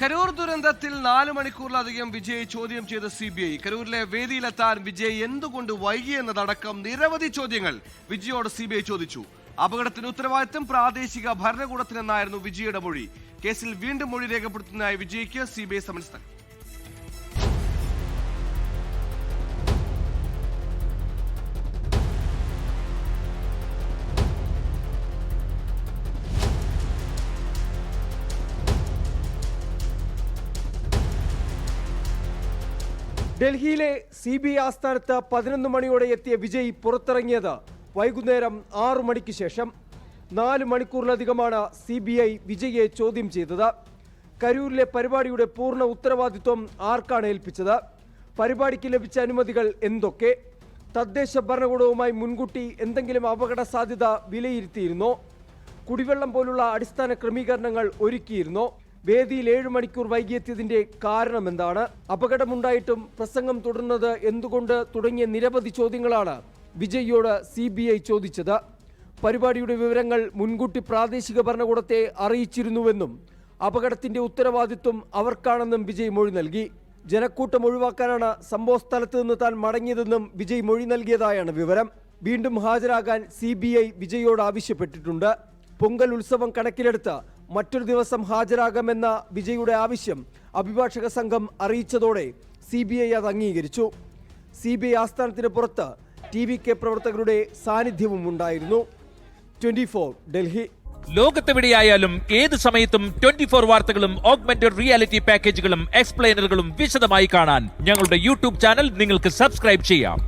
കരൂർ ദുരന്തത്തിൽ 4 മണിക്കൂറിലധികം വിജയ് ചോദ്യം ചെയ്ത CBI. കരൂരിലെ വേദിയിലെത്താൻ വിജയ് എന്തുകൊണ്ട് വൈകിയെന്നതടക്കം നിരവധി ചോദ്യങ്ങൾ വിജയോട് CBI ചോദിച്ചു. അപകടത്തിന് ഉത്തരവാദിത്തം പ്രാദേശിക ഭരണകൂടത്തിനെന്നായിരുന്നു വിജയുടെ മൊഴി. കേസിൽ വീണ്ടും മൊഴി രേഖപ്പെടുത്തുന്നതിനായി വിജയ്ക്ക് CBI സമൻസ് നൽകി. ഡൽഹിയിലെ CBI ആസ്ഥാനത്ത് 11 മണിയോടെ എത്തിയ വിജയ് പുറത്തിറങ്ങിയത് വൈകുന്നേരം 6 മണിക്ക് ശേഷം. 4 മണിക്കൂറിലധികമാണ് CBI വിജയെ ചോദ്യം ചെയ്തത്. കരൂരിലെ പരിപാടിയുടെ പൂർണ്ണ ഉത്തരവാദിത്വം ആർക്കാണ് ഏൽപ്പിച്ചത്? പരിപാടിക്ക് ലഭിച്ച അനുമതികൾ എന്തൊക്കെ? തദ്ദേശ ഭരണകൂടവുമായി മുൻകൂട്ടി എന്തെങ്കിലും അപകട സാധ്യത വിലയിരുത്തിയിരുന്നോ? കുടിവെള്ളം പോലുള്ള അടിസ്ഥാന ക്രമീകരണങ്ങൾ ഒരുക്കിയിരുന്നോ? വേദിയിൽ 7 മണിക്കൂർ വൈകിയെത്തിയതിന്റെ കാരണം എന്താണ്? അപകടമുണ്ടായിട്ടും പ്രസംഗം തുടർന്നത് എന്തുകൊണ്ട്? തുടങ്ങിയ നിരവധി ചോദ്യങ്ങളാണ് വിജയ്യോട് CBI ചോദിച്ചത്. പരിപാടിയുടെ വിവരങ്ങൾ മുൻകൂട്ടി പ്രാദേശിക ഭരണകൂടത്തെ അറിയിച്ചിരുന്നുവെന്നും അപകടത്തിന്റെ ഉത്തരവാദിത്വം അവർക്കാണെന്നും വിജയ് മൊഴി നൽകി. ജനക്കൂട്ടം ഒഴിവാക്കാനാണ് സംഭവ സ്ഥലത്ത് നിന്ന് താൻ മടങ്ങിയതെന്നും വിജയ് മൊഴി നൽകിയതായാണ് വിവരം. വീണ്ടും ഹാജരാകാൻ CBI വിജയോട് ആവശ്യപ്പെട്ടിട്ടുണ്ട്. പൊങ്കൽ ഉത്സവം കണക്കിലെടുത്ത് മറ്റൊരു ദിവസം ഹാജരാകാമെന്ന വിജയുടെ ആവശ്യം അഭിഭാഷക സംഘം അറിയിച്ചതോടെ CBI അത് അംഗീകരിച്ചു. CBI ആസ്ഥാനത്തിന് പുറത്ത് TVK പ്രവർത്തകരുടെ സാന്നിധ്യവും ഉണ്ടായിരുന്നു. 24 ഡൽഹി. ലോകത്തെവിടെയായാലും ഏത് സമയത്തും 24 വാർത്തകളും ഓഗ്മെന്റഡ് റിയാലിറ്റി പാക്കേജുകളും എക്സ്പ്ലെയിനറുകളും വിശദമായി കാണാൻ ഞങ്ങളുടെ YouTube ചാനൽ നിങ്ങൾക്ക് സബ്സ്ക്രൈബ് ചെയ്യാം.